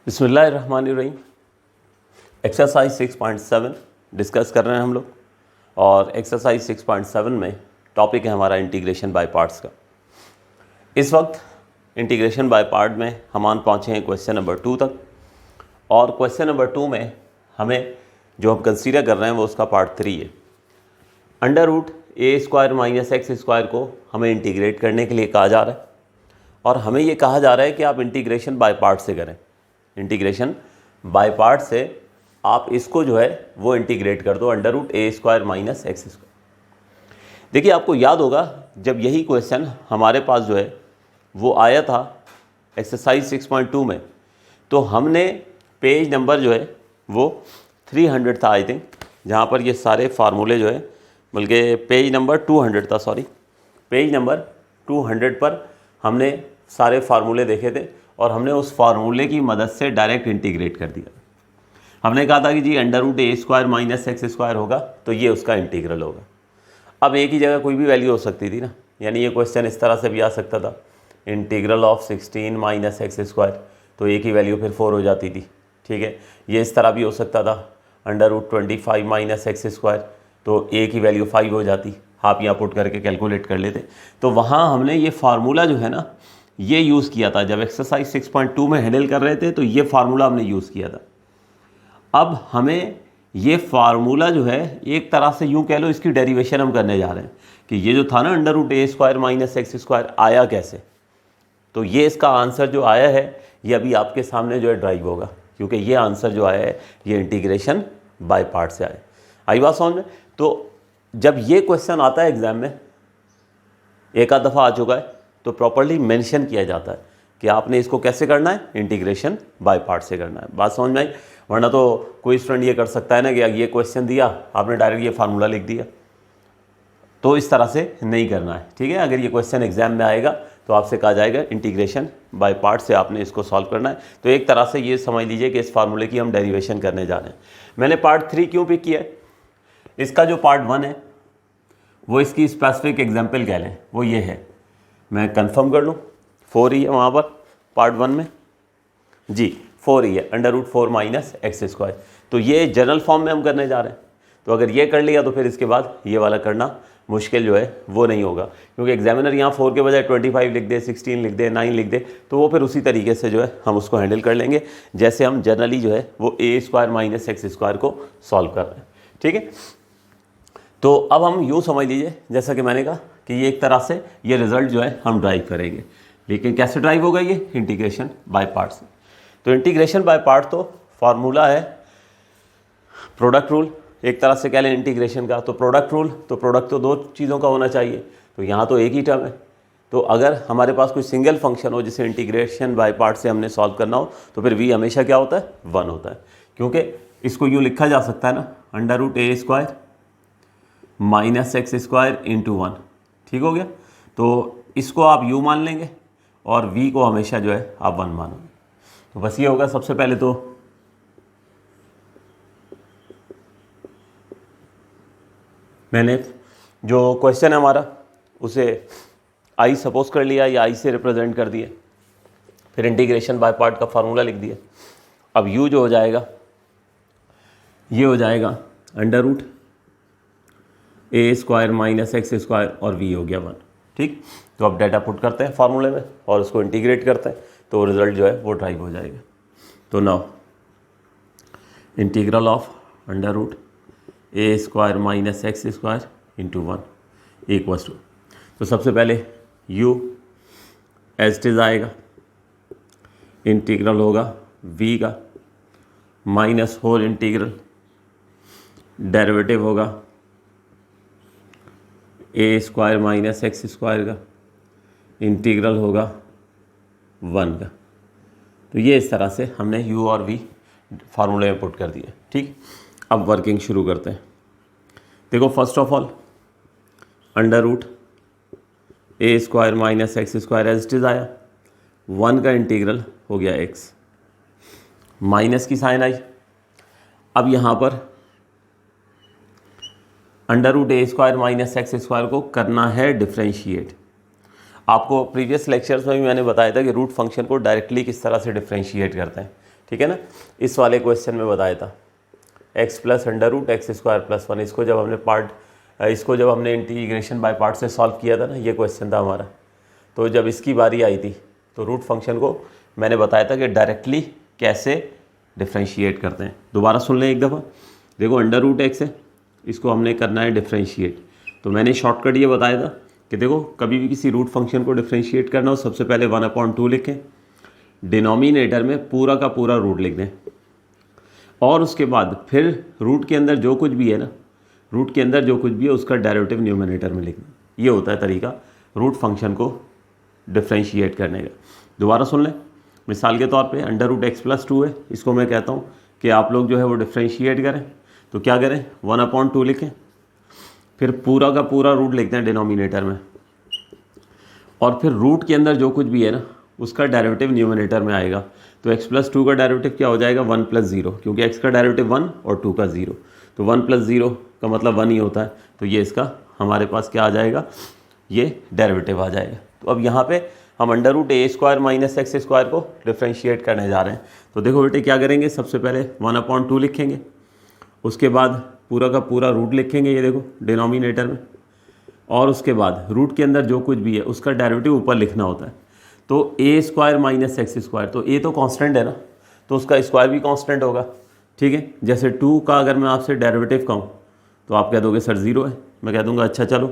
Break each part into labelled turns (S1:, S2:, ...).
S1: बिस्मिल्लाहिर्रहमानिर्रहीम। Exercise 6.7 discuss कर रहे हैं हम लोग और एक्सरसाइज 6.7 में टॉपिक है हमारा इंटीग्रेशन बाय पार्ट्स का। इस वक्त इंटीग्रेशन बाय पार्ट में हम पहुँचे हैं क्वेश्चन नंबर 2 तक और क्वेश्चन नंबर 2 में हमें जो हम कंसीडर कर रहे हैं वो उसका पार्ट 3 है। अंडर रूट ए स्क्वायर माइनस एक्स स्क्वायर को हमें इंटीग्रेट करने के लिए कहा जा रहा है और हमें ये कहा जा रहा है कि आप इंटीग्रेशन बाय पार्ट से करें। इंटीग्रेशन बाय पार्ट से आप इसको जो है वो इंटीग्रेट कर दो अंडर रूट ए स्क्वायर माइनस एक्स स्क्वायर। देखिए आपको याद होगा जब यही क्वेश्चन हमारे पास जो है वो आया था एक्सरसाइज 6.2 में, तो हमने पेज नंबर जो है वो 300 था आई थिंक, जहाँ पर ये सारे फार्मूले जो है, बल्कि पेज नंबर 200 था, सॉरी पेज नंबर 200 पर हमने सारे फार्मूले देखे थे और हमने उस फार्मूले की मदद से डायरेक्ट इंटीग्रेट कर दिया। हमने कहा था कि जी अंडर रूट ए स्क्वायर माइनस एक्स स्क्वायर होगा तो ये उसका इंटीग्रल होगा। अब एक ही जगह कोई भी वैल्यू हो सकती थी ना, यानी ये क्वेश्चन इस तरह से भी आ सकता था, integral of 16 minus x square, तो एक ही वैल्यू फिर 4 हो जाती थी। ठीक है, ये इस तरह भी हो सकता था, under root 25 minus x square, तो एक ही वैल्यू 5 हो जाती। आप यहाँ पुट करके कैलकुलेट कर लेते। तो वहाँ हमने ये फार्मूला जो है ना ये यूज़ किया था जब एक्सरसाइज 6.2 में हैंडल कर रहे थे, तो ये फार्मूला हमने यूज़ किया था। अब हमें ये फार्मूला जो है एक तरह से यूँ कह लो इसकी डेरिवेशन हम करने जा रहे हैं कि ये जो था ना अंडर रूट ए स्क्वायर माइनस एक्स स्क्वायर आया कैसे। तो ये इसका आंसर जो आया है ये अभी आपके सामने जो है ड्राइव होगा, क्योंकि ये आंसर जो आया है ये इंटीग्रेशन बाय पार्ट से आया। आई बात समझ में? तो जब ये क्वेश्चन आता है एग्जाम में, एक आध दफ़ा आ चुका है, तो प्रॉपर्ली मेंशन किया जाता है कि आपने इसको कैसे करना है, इंटीग्रेशन बाय पार्ट से करना है। बात समझ में आई? वरना तो कोई स्टूडेंट ये कर सकता है ना कि ये क्वेश्चन दिया आपने डायरेक्ट ये फार्मूला लिख दिया, तो इस तरह से नहीं करना है। ठीक है, अगर ये क्वेश्चन एग्जाम में आएगा तो आपसे कहा जाएगा इंटीग्रेशन बाय पार्ट से आपने इसको सॉल्व करना है। तो एक तरह से ये समझ लीजिए कि इस फार्मूले की हम डेरिवेशन करने जा रहे हैं। मैंने पार्ट 3 क्यों पिक किया है? इसका जो पार्ट 1 है वो इसकी स्पेसिफिक एग्जाम्पल कह लें, वो ये है, मैं कंफर्म कर लूँ 4 ही है वहाँ पर पार्ट 1 में, जी 4 ही है, under root 4 minus x square. तो ये जनरल फॉर्म में हम करने जा रहे हैं। तो अगर ये कर लिया तो फिर इसके बाद ये वाला करना मुश्किल जो है वो नहीं होगा, क्योंकि एग्जामिनर यहाँ 4 के बजाय 25 लिख दे, 16 लिख दे, 9 लिख दे, तो वो फिर उसी तरीके से जो है हम उसको हैंडल कर लेंगे जैसे हम जनरली जो है वो ए स्क्वायर माइनस एक्स स्क्वायर को सॉल्व कर रहे हैं। ठीक है, तो अब हम यूँ समझ लीजिए जैसा कि मैंने कहा कि ये एक तरह से ये रिज़ल्ट जो है हम ड्राइव करेंगे, लेकिन कैसे ड्राइव होगा ये, इंटीग्रेशन बाय पार्ट से। तो इंटीग्रेशन बाय पार्ट तो फार्मूला है प्रोडक्ट रूल, एक तरह से कह लें इंटीग्रेशन का। तो प्रोडक्ट रूल, तो प्रोडक्ट तो 2 चीज़ों का होना चाहिए, तो यहाँ तो एक ही टर्म है। तो अगर हमारे पास कोई सिंगल फंक्शन हो जिसे इंटीग्रेशन बाय पार्ट से हमने सॉल्व करना हो, तो फिर v हमेशा क्या होता है, 1 होता है, क्योंकि इसको यूँ लिखा जा सकता है ना, अंडर रूट ए square minus x square into 1। ठीक हो गया, तो इसको आप u मान लेंगे और v को हमेशा जो है आप 1 मानोगे। तो बस ये होगा। सबसे पहले तो मैंने जो क्वेश्चन है हमारा उसे i सपोज कर लिया या i से रिप्रेजेंट कर दिए, फिर इंटीग्रेशन बाय पार्ट का फार्मूला लिख दिया। अब u जो हो जाएगा ये हो जाएगा अंडर रूट ए स्क्वायर माइनस एक्स स्क्वायर और v हो गया 1। ठीक, तो अब डाटा पुट करते हैं फार्मूले में और उसको इंटीग्रेट करते हैं, तो रिज़ल्ट जो है वो ड्राइव हो जाएगा। तो now integral of under root A square minus x square into 1 equals to, तो सबसे पहले u एज इट इज़ आएगा, इंटीग्रल होगा v का माइनस होल इंटीग्रल, डेरिवेटिव होगा a square minus x square का, इंटीग्रल होगा 1 का। तो ये इस तरह से हमने u और v फार्मूले में पुट कर दिए। ठीक, अब वर्किंग शुरू करते हैं। देखो first of all under root A square minus x square as it is आया, 1 का इंटीग्रल हो गया x, माइनस की साइन आई। अब यहाँ पर अंडर रूट ए स्क्वायर माइनस एक्स स्क्वायर को करना है डिफ्रेंशिएट। आपको प्रीवियस लेक्चर्स में भी मैंने बताया था कि रूट फंक्शन को डायरेक्टली किस तरह से डिफ्रेंशिएट करते हैं। ठीक है ना। इस वाले क्वेश्चन में बताया था x plus under root x square plus 1। इसको जब हमने इंटीग्रेशन बाय पार्ट से सॉल्व किया था ना, ये क्वेश्चन था हमारा। तो जब इसकी बारी आई थी तो रूट फंक्शन को मैंने बताया था कि डायरेक्टली कैसे डिफ्रेंशिएट करते हैं। दोबारा सुन लें एक दफ़ा। देखो अंडर रूट एक्स है, इसको हमने करना है डिफ्रेंशिएट। तो मैंने शॉर्टकट ये बताया था कि देखो कभी भी किसी रूट फंक्शन को डिफ्रेंशिएट करना हो, सबसे पहले 1/2 लिखें, डिनोमिनेटर में पूरा का पूरा रूट लिख दें, और उसके बाद फिर रूट के अंदर जो कुछ भी है ना, रूट के अंदर जो कुछ भी है उसका डेरिवेटिव न्यूमरेटर में लिख दें। ये होता है तरीका रूट फंक्शन को डिफ्रेंशिएट करने का। दोबारा सुन लें। मिसाल के तौर पे अंडर रूट एक्स प्लस 2 है, इसको मैं कहता हूँ कि आप लोग जो है वो डिफ्रेंशिएट करें। तो क्या करें, 1/2 लिखें, फिर पूरा का पूरा रूट लिखते हैं डिनोमिनेटर में, और फिर रूट के अंदर जो कुछ भी है ना उसका डेरिवेटिव न्यूमरेटर में आएगा। तो x प्लस 2 का डेरिवेटिव क्या हो जाएगा, 1 प्लस 0, क्योंकि x का डेरिवेटिव 1 और 2 का 0। तो 1 प्लस 0 का मतलब 1 ही होता है। तो ये इसका हमारे पास क्या आ जाएगा, ये डेरिवेटिव आ जाएगा। तो अब यहाँ पे हम अंडर रूट ए स्क्वायर माइनस एक्स स्क्वायर को डिफ्रेंशिएट करने जा रहे हैं। तो देखो बेटे क्या करेंगे, सबसे पहले 1/2 लिखेंगे, उसके बाद पूरा का पूरा रूट लिखेंगे, ये देखो डिनोमिनेटर में, और उसके बाद रूट के अंदर जो कुछ भी है उसका डेरिवेटिव ऊपर लिखना होता है। तो ए स्क्वायर माइनस एक्स स्क्वायर, तो ए तो कांस्टेंट है ना, तो उसका स्क्वायर भी कांस्टेंट होगा। ठीक है, जैसे 2 का अगर मैं आपसे डेरिवेटिव कहूँ तो आप कह दोगे सर 0 है। मैं कह दूंगा अच्छा चलो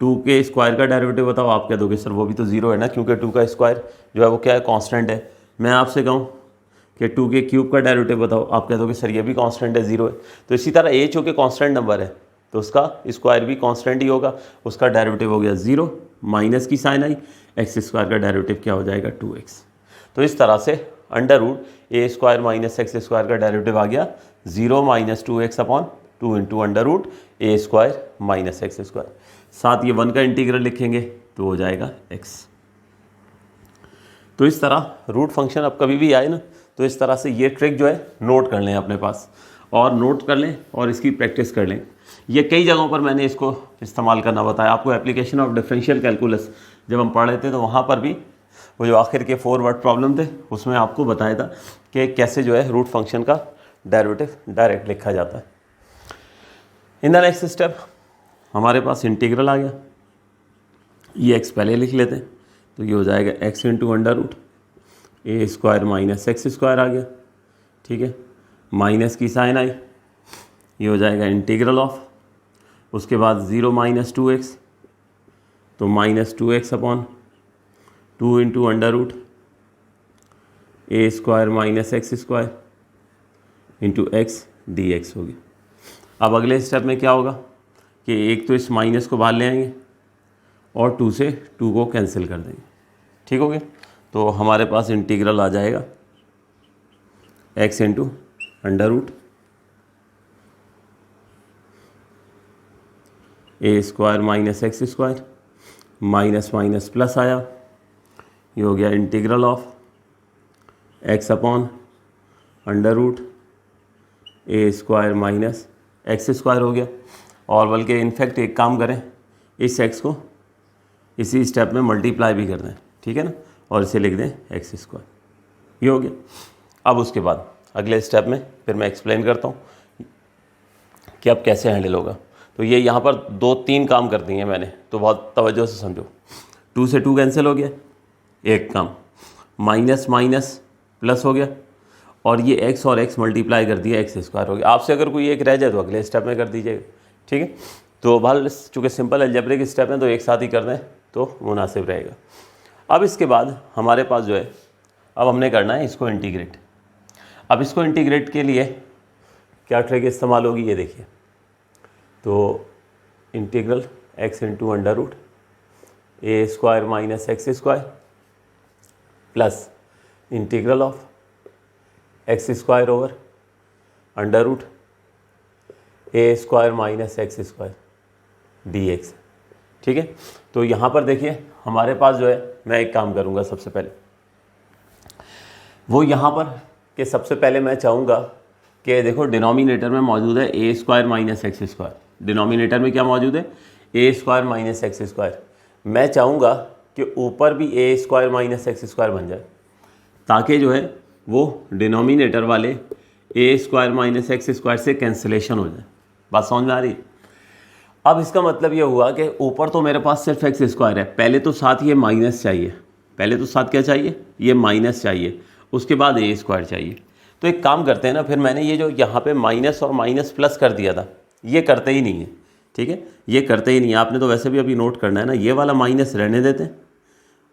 S1: 2 के स्क्वायर का डेरिवेटिव बताओ, आप कह दोगे सर वो भी तो 0 है ना, क्योंकि 2 का स्क्वायर जो है वो क्या है, कांस्टेंट है। मैं आपसे कहूँ कि 2 के क्यूब का डेरिवेटिव बताओ, आप कह दोगे सर ये भी कांस्टेंट है, 0 है। तो इसी तरह ए चूँकि कांस्टेंट नंबर है तो उसका स्क्वायर भी कांस्टेंट ही होगा, उसका डेरिवेटिव हो गया 0, माइनस की साइन आई, एक्स स्क्वायर का डेरिवेटिव क्या हो जाएगा 2x। तो इस तरह से अंडर रूट ए स्क्वायर माइनस एक्स स्क्वायर का डेरिवेटिव आ गया 0 minus 2x/2 into under root ए स्क्वायर माइनस एक्स स्क्वायर। साथ ये 1 का इंटीग्रल लिखेंगे तो हो जाएगा x। तो इस तरह रूट फंक्शन अब कभी भी आए ना, तो इस तरह से ये ट्रिक जो है नोट कर लें अपने पास, और नोट कर लें और इसकी प्रैक्टिस कर लें। ये कई जगहों पर मैंने इसको इस्तेमाल करना बताया आपको। एप्लीकेशन ऑफ डिफरेंशियल कैलकुलस जब हम पढ़ रहे थे तो वहाँ पर भी वो जो आखिर के 4 वर्ड प्रॉब्लम थे उसमें आपको बताया था कि कैसे जो है रूट फंक्शन का डेरिवेटिव डायरेक्ट लिखा जाता है। इन द नेक्स्ट स्टेप हमारे पास इंटीग्रल आ गया, ये x पहले लिख लेते हैं, तो ये हो जाएगा x इंटू अंडर रूट ए स्क्वायर माइनस एक्स स्क्वायर आ गया। ठीक है, माइनस की साइन आई, ये हो जाएगा इंटीग्रल ऑफ, उसके बाद 0 माइनस 2x, तो minus 2x/2 into under root ए square minus x square into x d x होगी। अब अगले स्टेप में क्या होगा कि एक तो इस माइनस को बाहर ले आएंगे और 2 से 2 को कैंसिल कर देंगे। ठीक हो गया, तो हमारे पास इंटीग्रल आ जाएगा x इंटू अंडर रूट ए square minus x square, minus minus plus आया, ये हो गया इंटीग्रल ऑफ x/अंडर रूट ए स्क्वायर माइनस एक्स स्क्वायर हो गया। और बल्कि इनफैक्ट एक काम करें, इस x को इसी स्टेप में मल्टीप्लाई भी कर दें, ठीक है ना, और इसे लिख दें एक्स स्क्वायर, ये हो गया। अब उसके बाद अगले स्टेप में फिर मैं एक्सप्लेन करता हूँ कि अब कैसे हैंडल होगा। तो ये यहाँ पर 2-3 काम कर दिए मैंने, तो बहुत तवज्जो से समझो। 2 से 2 कैंसिल हो गया, एक काम, माइनस माइनस प्लस हो गया, और ये x और x मल्टीप्लाई कर दिया, एक्स स्क्वायर हो गया। आपसे अगर कोई एक रह जाए तो अगले स्टेप में कर दीजिएगा, ठीक है। तो भाल चूँकि सिंपल अलजेब्रिक स्टेप है तो एक साथ ही कर दें तो मुनासिब रहेगा। अब इसके बाद हमारे पास जो है, अब हमने करना है इसको इंटीग्रेट। अब इसको इंटीग्रेट के लिए क्या ट्रिक इस्तेमाल होगी ये देखिए। तो integral x into under root A square minus x square plus integral of x square over under root A square minus x square d x. ठीक है, तो यहाँ पर देखिए हमारे पास जो है, मैं एक काम करूँगा सबसे पहले, वो यहाँ पर कि सबसे पहले मैं चाहूँगा कि देखो डिनोमिनेटर में मौजूद है a square minus x square, denominator में क्या मौजूद है, a square minus x square. मैं चाहूँगा कि ऊपर भी a square minus x square बन जाए, ताकि जो है वो डिनोमिनेटर वाले a square minus x square से कैंसिलेशन हो जाए। बात समझ में आ रही है? अब इसका मतलब ये हुआ कि ऊपर तो मेरे पास सिर्फ एक्स स्क्वायर है, पहले तो साथ ये माइनस चाहिए, पहले तो साथ क्या चाहिए, ये माइनस चाहिए, उसके बाद ए स्क्वायर चाहिए। तो एक काम करते हैं ना, फिर मैंने ये जो यहाँ पे माइनस और माइनस प्लस कर दिया था, ये करते ही नहीं है, ठीक है, ये करते ही नहीं है। आपने तो वैसे भी अभी नोट करना है ना, ये वाला माइनस रहने देते हैं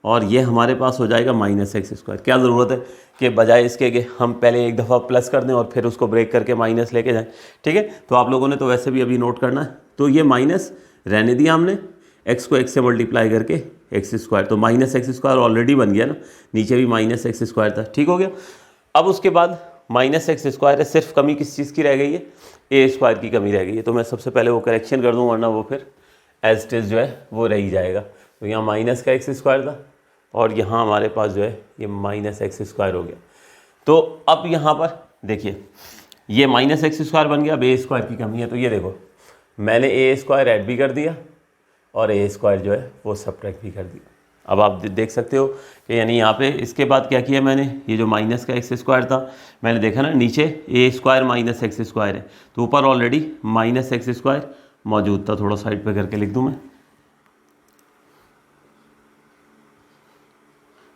S1: और ये हमारे पास हो जाएगा माइनस एक्स स्क्वायर। क्या ज़रूरत है कि बजाय इसके कि हम पहले एक दफ़ा प्लस कर दें और फिर उसको ब्रेक करके माइनस लेके जाएं, ठीक है। तो आप लोगों ने तो वैसे भी अभी नोट करना है। तो ये माइनस रहने दिया हमने, एक्स को एक्स से मल्टीप्लाई करके एक्स स्क्वायर, तो माइनस एक्स स्क्वायर ऑलरेडी बन गया ना, नीचे भी माइनस एक्स स्क्वायर था, ठीक हो गया। अब उसके बाद माइनस एक्स स्क्वायर है, सिर्फ कमी किस चीज़ की रह गई है, ए स्क्वायर की कमी रह गई है। तो मैं सबसे पहले वो करेक्शन कर दूँ, वरना वो फिर एज इट इज़ जो है वो रह ही जाएगा। तो यहाँ माइनस का एक्स स्क्वायर था और यहाँ हमारे पास जो है ये माइनस एक्स स्क्वायर हो गया। तो अब यहाँ पर देखिए ये माइनस एक्स स्क्वायर बन गया, अब ए स्क्वायर की कमी है। तो ये देखो मैंने ए स्क्वायर ऐड भी कर दिया और ए स्क्वायर जो है वो सब्ट्रैक्ट भी कर दिया। अब आप देख सकते हो कि यानी यहाँ पे इसके बाद क्या किया मैंने, ये जो माइनस का एक्स स्क्वायर था मैंने देखा ना, नीचे ए स्क्वायर माइनस एक्स स्क्वायर है, तो ऊपर ऑलरेडी माइनस एक्स स्क्वायर मौजूद था। थोड़ा साइड पे करके लिख दूँ मैं,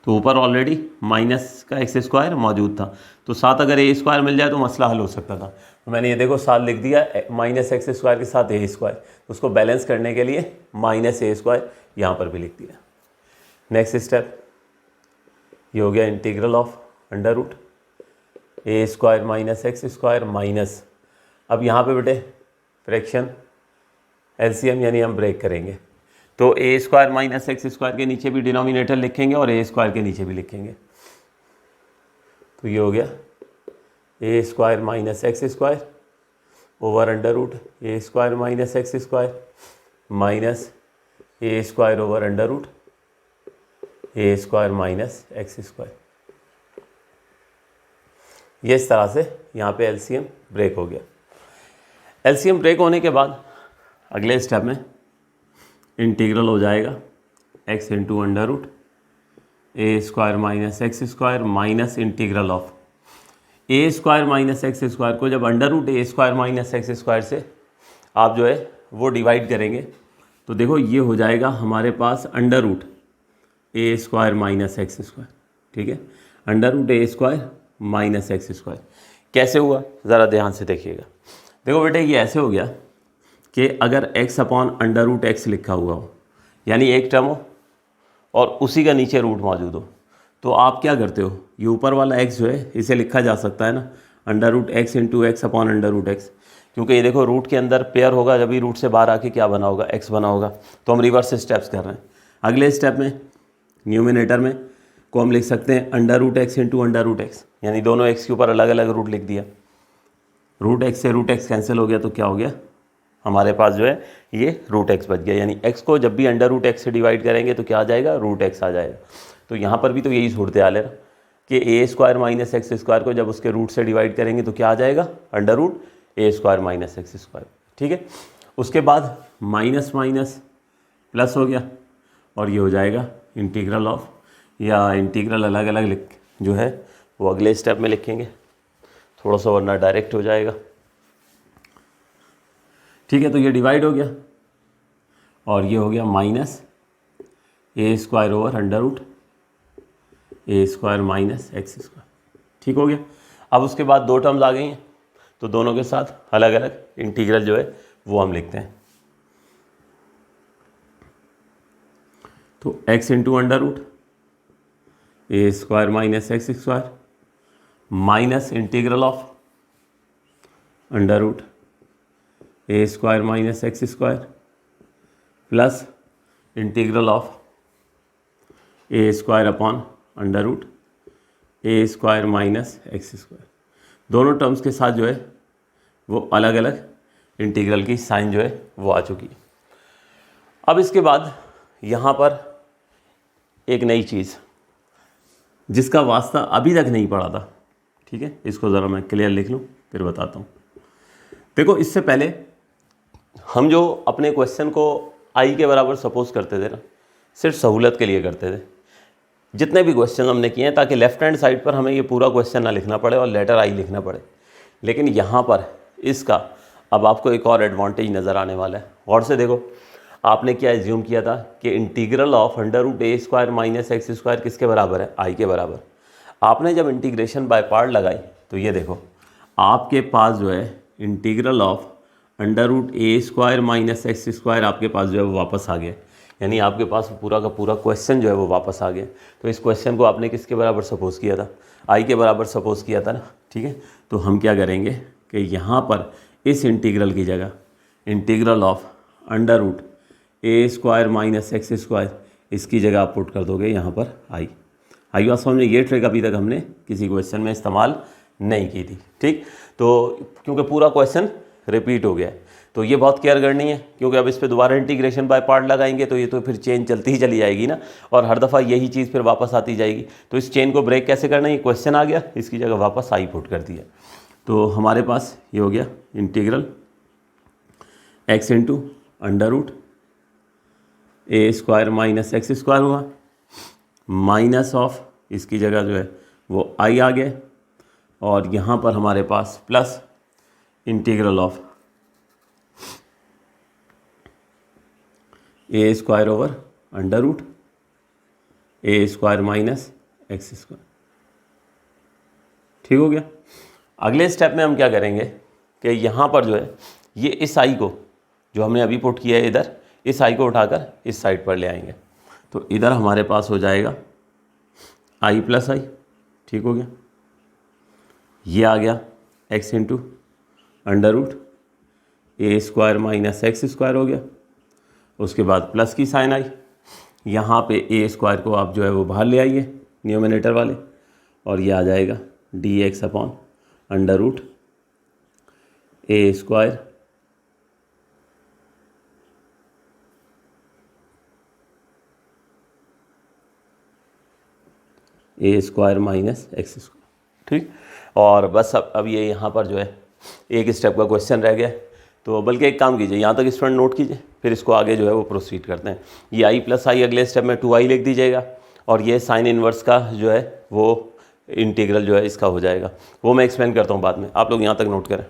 S1: तो ऊपर ऑलरेडी माइनस का एक्स स्क्वायर मौजूद था, तो साथ अगर ए स्क्वायर मिल जाए तो मसला हल हो सकता था। तो मैंने ये देखो साथ लिख दिया माइनस एक्स स्क्वायर के साथ ए स्क्वायर, तो उसको बैलेंस करने के लिए माइनस ए स्क्वायर यहाँ पर भी लिख दिया। नेक्स्ट स्टेप ये हो गया integral of under root A square minus x square minus, अब यहाँ पे बेटे फ्रैक्शन एलसीएम यानी हम ब्रेक करेंगे, तो ए स्क्वायर माइनस एक्स स्क्वायर के नीचे भी डिनोमिनेटर लिखेंगे और ए स्क्वायर के नीचे भी लिखेंगे। तो ये हो गया a square minus x square over under root A square minus x square minus a square over under root A square minus x square. ये इस तरह से यहाँ पे एलसीएम ब्रेक हो गया। एलसीएम ब्रेक होने के बाद अगले स्टेप में इंटीग्रल हो जाएगा x into under root A square minus x square minus integral of a square minus x square को जब अंडर रूट ए स्क्वायर माइनस एक्स स्क्वायर से आप जो है वो डिवाइड करेंगे तो देखो ये हो जाएगा हमारे पास अंडर रूट ए स्क्वायर माइनस एक्स स्क्वायर, ठीक है, अंडर रूट ए स्क्वायर माइनस एक्स स्क्वायर। कैसे हुआ ज़रा ध्यान से देखिएगा। देखो बेटे ये ऐसे हो गया कि अगर x upon under root x लिखा हुआ हो, यानी एक टर्म हो और उसी का नीचे रूट मौजूद हो, तो आप क्या करते हो, ये ऊपर वाला x जो है इसे लिखा जा सकता है ना under root x into x upon under root x, क्योंकि ये देखो रूट के अंदर पेयर होगा, जब भी रूट से बाहर आके क्या बना होगा, x बना होगा। तो हम रिवर्स स्टेप्स कर रहे हैं। अगले स्टेप में न्यूमिनेटर में को हम लिख सकते हैं under root x into under root x, यानी दोनों x के ऊपर अलग अलग रूट लिख दिया। रूट एक्स से रूट एक्स कैंसिल हो गया तो क्या हो गया, हमारे पास जो है ये रूट एक्स बच गया, यानी x को जब भी अंडर रूट एक्स से डिवाइड करेंगे तो क्या आ जाएगा, रूट एक्स आ जाएगा। तो यहाँ पर भी तो यही सूरत हाल है कि ए स्क्वायर माइनस एक्स स्क्वायर को जब उसके रूट से डिवाइड करेंगे तो क्या आ जाएगा, अंडर रूट ए स्क्वायर माइनस एक्स स्क्वायर, ठीक है। उसके बाद माइनस माइनस प्लस हो गया और ये हो जाएगा इंटीग्रल ऑफ, या इंटीग्रल अलग अलग लिख जो है वो अगले स्टेप में लिखेंगे, थोड़ा सा वरना डायरेक्ट हो जाएगा, ठीक है। तो ये डिवाइड हो गया और ये हो गया minus a square over under root A square minus x square, ठीक हो गया। अब उसके बाद दो टर्म्स आ गई हैं तो दोनों के साथ अलग अलग इंटीग्रल जो है वो हम लिखते हैं। तो x into under root A square minus x square minus integral of under root A square minus x square plus integral of a square upon under root A square minus x square. दोनों terms के साथ जो है वो अलग अलग integral की sign जो है वो आ चुकी है। अब इसके बाद यहाँ पर एक नई चीज़ जिसका वास्ता अभी तक नहीं पड़ा था, ठीक है, इसको ज़रा मैं क्लियर लिख लूँ फिर बताता हूँ। देखो इससे पहले हम जो अपने क्वेश्चन को आई के बराबर सपोज करते थे ना, सिर्फ सहूलत के लिए करते थे। जितने भी क्वेश्चन हमने किए हैं, ताकि लेफ्ट हैंड साइड पर हमें ये पूरा क्वेश्चन ना लिखना पड़े और लेटर आई लिखना पड़े। लेकिन यहाँ पर इसका अब आपको एक और एडवांटेज नज़र आने वाला है। गौर से देखो, आपने क्या एज्यूम किया था कि integral of under root A square minus x square किसके बराबर है, आई के बराबर। आपने जब इंटीग्रेशन बाय पार्ट लगाई तो ये देखो आपके पास जो है integral of under root A square minus x square आपके पास जो है वो वापस आ गया, यानी आपके पास पूरा का पूरा क्वेश्चन जो है वो वापस आ गया। तो इस क्वेश्चन को आपने किसके बराबर सपोज़ किया था, आई के बराबर सपोज़ किया था ना, ठीक है। तो हम क्या करेंगे कि यहाँ पर इस इंटीग्रल की जगह integral of under root A square minus x square इसकी जगह आप पुट कर दोगे यहाँ पर आई बात समझ में। ये ट्रिक अभी तक हमने किसी क्वेश्चन में इस्तेमाल नहीं की थी, ठीक। तो क्योंकि पूरा क्वेश्चन रिपीट हो गया है तो ये बहुत केयर करनी है, क्योंकि अब इस पर दोबारा इंटीग्रेशन बाय पार्ट लगाएंगे तो ये तो फिर चेन चलती ही चली जाएगी ना, और हर दफ़ा यही चीज़ फिर वापस आती जाएगी। तो इस चेन को ब्रेक कैसे करना है, ये क्वेश्चन आ गया, इसकी जगह वापस आई पुट कर दिया। तो हमारे पास ये हो गया integral x into under root ए स्क्वायर माइनस एक्स स्क्वायर हुआ, माइनस ऑफ इसकी जगह जो है वो आई आ गया, और यहाँ पर हमारे पास plus integral of a square over under root A square minus x square. ठीक हो गया। अगले स्टेप में हम क्या करेंगे कि यहाँ पर जो है ये इस आई को जो हमने अभी पुट किया है इधर, इस आई को उठाकर इस साइड पर ले आएंगे। तो इधर हमारे पास हो जाएगा आई प्लस आई। ठीक हो गया। ये आ गया एक्स इंटू अंडर रूट ए स्क्वायर माइनस एक्स स्क्वायर हो गया। उसके बाद प्लस की साइन आई, यहाँ पे ए स्क्वायर को आप जो है वो बाहर ले आइए न्यूमिनेटर वाले, और ये आ जाएगा d x upon under root A square a square minus x square. ठीक। और बस अब ये यहाँ पर जो है एक स्टेप का क्वेश्चन रह गया। तो बल्कि एक काम कीजिए, यहाँ तक स्टूडेंट नोट कीजिए, फिर इसको आगे जो है वो प्रोसीड करते हैं। ये आई प्लस आई अगले स्टेप में 2i लिख दीजिएगा, और ये साइन इनवर्स का जो है वो इंटीग्रल जो है इसका हो जाएगा। वो मैं एक्सप्लेन करता हूँ बाद में, आप लोग यहाँ तक नोट करें।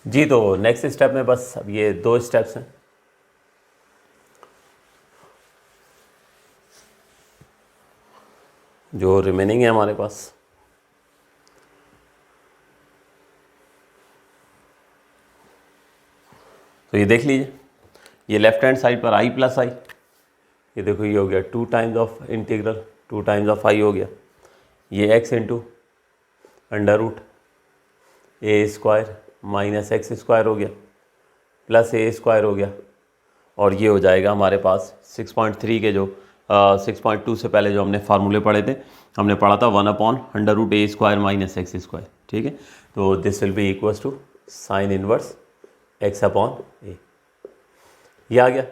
S1: जी, तो नेक्स्ट स्टेप में बस अब ये 2 स्टेप्स हैं। जो रिमेनिंग है हमारे पास, तो ये देख लीजिए, ये लेफ्ट हैंड साइड पर आई प्लस आई, ये देखो ये हो गया 2 times of integral 2 times of I हो गया। ये एक्स इंटू अंडर रूट ए स्क्वायर माइनस एक्स स्क्वायर हो गया, प्लस ए स्क्वायर हो गया, और ये हो जाएगा हमारे पास 6.3 के जो 6.2 से पहले जो हमने फार्मूले पढ़े थे, हमने पढ़ा था 1 अपॉन अंडर रूट ए स्क्वायर माइनस एक्स स्क्वायर। ठीक है। तो this will be equals to sine inverse x upon a. ये आ गया।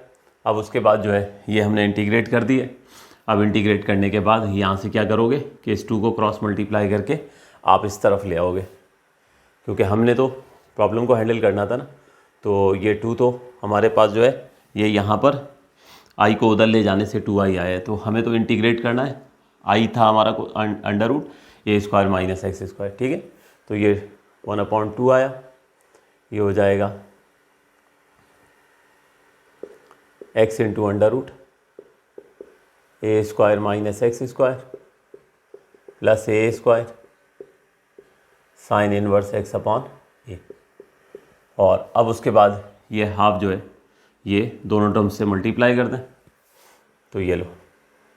S1: अब उसके बाद जो है ये हमने इंटीग्रेट कर दिए। अब इंटीग्रेट करने के बाद यहाँ से क्या करोगे कि इस 2 को क्रॉस मल्टीप्लाई करके आप इस तरफ ले आओगे, क्योंकि हमने तो प्रॉब्लम को हैंडल करना था ना। तो ये 2 तो हमारे पास जो है ये यहाँ पर आई को उधर ले जाने से 2i आया है, तो हमें तो इंटीग्रेट करना है। आई था हमारा को अंडर रूट ए स्क्वायर माइनस एक्स स्क्वायर। ठीक है। तो ये 1/2 आया, ये हो जाएगा x into under root A square minus x square plus a square sine inverse x upon a. और अब उसके बाद ये हाफ जो है ये दोनों टर्म से मल्टीप्लाई कर दें, तो ये लो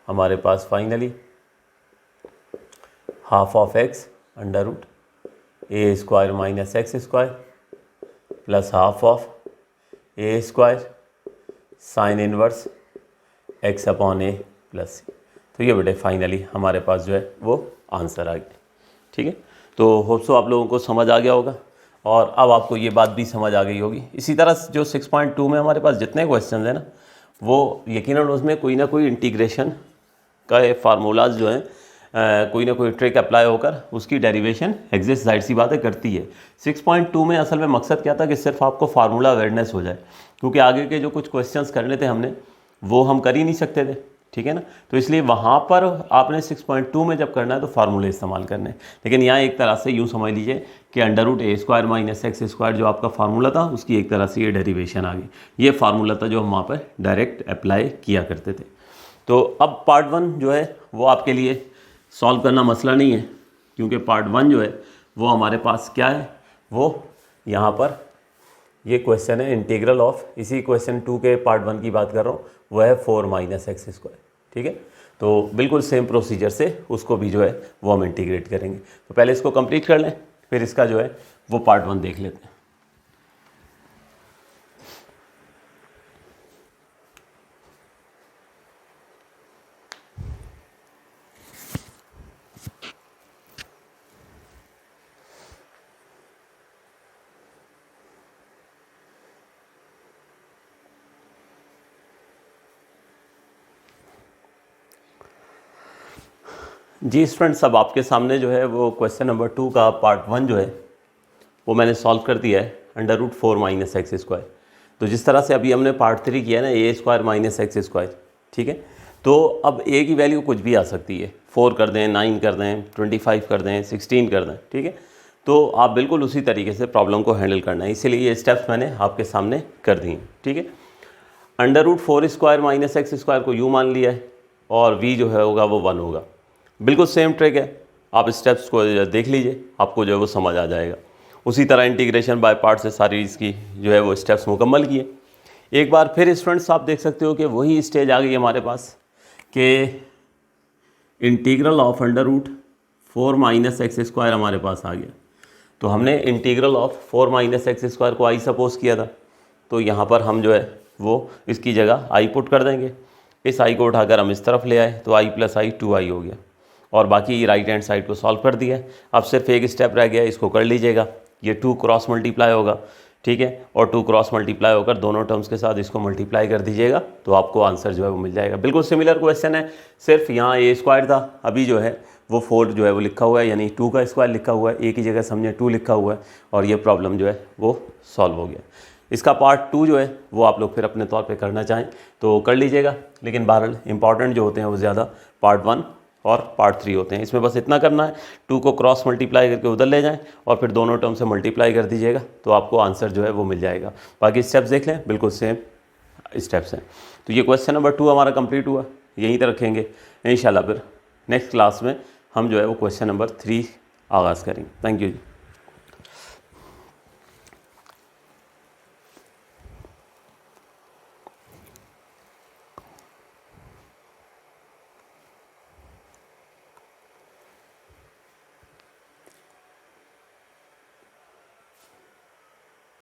S1: हमारे पास finally half of x under root A square minus x square plus half of a square sine inverse x upon a plus c. तो ये बेटे फाइनली हमारे पास जो है वो आंसर आ गया। ठीक है। तो होप सो आप लोगों को समझ आ गया होगा। और अब आपको ये बात भी समझ आ गई होगी। इसी तरह जो 6.2 में हमारे पास जितने क्वेश्चन हैं ना, वो यकीनन उसमें कोई ना कोई इंटीग्रेशन का फार्मूलाज जो है कोई ना कोई ट्रिक अप्लाई होकर उसकी डेरिवेशन एग्जिस्ट, जाहिर सी बातें करती है। 6.2 में असल में मकसद क्या था कि सिर्फ आपको फार्मूला अवेयरनेस हो जाए, क्योंकि आगे के जो कुछ क्वेश्चंस करने थे हमने वो हम कर ही नहीं सकते थे, ठीक है ना। तो इसलिए वहाँ पर आपने 6.2 में जब करना है तो फार्मूले इस्तेमाल करने हैं। लेकिन यहाँ एक तरह से यूँ समझ लीजिए कि √a² - x² जो आपका फार्मूला था उसकी एक तरह से ये डेरिवेशन आ गई। ये फार्मूला था जो हम वहाँ पर डायरेक्ट अप्लाई किया करते थे। तो अब पार्ट 1 जो है वो आपके लिए सॉल्व करना मसला नहीं है, क्योंकि पार्ट 1 जो है वो हमारे पास क्या है, वो यहाँ पर ये क्वेश्चन है इंटीग्रल ऑफ, इसी क्वेश्चन 2 के पार्ट 1 की बात कर रहा हूँ, वो है 4 - x², ठीक है। तो बिल्कुल सेम प्रोसीजर से उसको भी जो है वो हम इंटीग्रेट करेंगे। तो पहले इसको कंप्लीट कर लें, फिर इसका जो है वो पार्ट 1 देख लेते हैं। जी स्टूडेंट्स, अब आपके सामने जो है वो क्वेश्चन नंबर 2 का पार्ट 1 जो है वो मैंने सॉल्व कर दिया है √4 - x²। तो जिस तरह से अभी हमने पार्ट 3 किया ना, a² - x², ठीक है। तो अब a की वैल्यू कुछ भी आ सकती है, 4 कर दें, 9 कर दें, 25 कर दें, 16 कर दें, ठीक है। तो आप बिल्कुल उसी तरीके से प्रॉब्लम को हैंडल करना है, इसीलिए ये स्टेप्स मैंने आपके सामने कर दिए, ठीक है। √4² - x² को u मान लिया है और v जो है होगा वो 1 होगा। बिल्कुल सेम ट्रिक है, आप स्टेप्स को देख लीजिए, आपको जो है वो समझ आ जाएगा। उसी तरह इंटीग्रेशन बाय पार्ट से सारी इसकी जो है वो स्टेप्स मुकम्मल किए। एक बार फिर स्टूडेंट्स आप देख सकते हो कि वही स्टेज आ गई हमारे पास कि इंटीग्रल ऑफ √4 - x² हमारे पास आ गया। तो हमने इंटीग्रल ऑफ 4 - x² को आई सपोज किया था, तो यहाँ पर हम जो है वो इसकी जगह आई पुट कर देंगे। इस आई को उठाकर हम इस तरफ ले आए तो i + i 2i हो गया, और बाकी राइट हैंड साइड को सॉल्व कर दिया। अब सिर्फ एक स्टेप रह गया, इसको कर लीजिएगा। ये 2 क्रॉस मल्टीप्लाई होगा, ठीक है, और 2 क्रॉस मल्टीप्लाई होकर दोनों टर्म्स के साथ इसको मल्टीप्लाई कर दीजिएगा तो आपको आंसर जो है वो मिल जाएगा। बिल्कुल सिमिलर क्वेश्चन है, सिर्फ यहाँ a² था, अभी जो है वो 4 जो है वो लिखा हुआ है, यानी 2 का स्क्वायर लिखा हुआ है, a की जगह समझे 2 लिखा हुआ है, और ये प्रॉब्लम जो है वो सॉल्व हो गया। इसका पार्ट 2 जो है वो आप लोग फिर अपने तौर पे करना चाहें तो कर लीजिएगा, लेकिन बहरहाल इंपॉर्टेंट जो होते हैं वो ज़्यादा पार्ट 1 और पार्ट 3 होते हैं। इसमें बस इतना करना है, 2 को क्रॉस मल्टीप्लाई करके उधर ले जाएं और फिर दोनों टर्म से मल्टीप्लाई कर दीजिएगा तो आपको आंसर जो है वो मिल जाएगा। बाकी स्टेप्स देख लें, बिल्कुल सेम स्टेप्स हैं। तो ये क्वेश्चन नंबर 2 हमारा कंप्लीट हुआ, यहीं तक रखेंगे। इंशाल्लाह फिर नेक्स्ट क्लास में हम जो है वो क्वेश्चन नंबर 3 आगाज़ करेंगे। Thank you ji.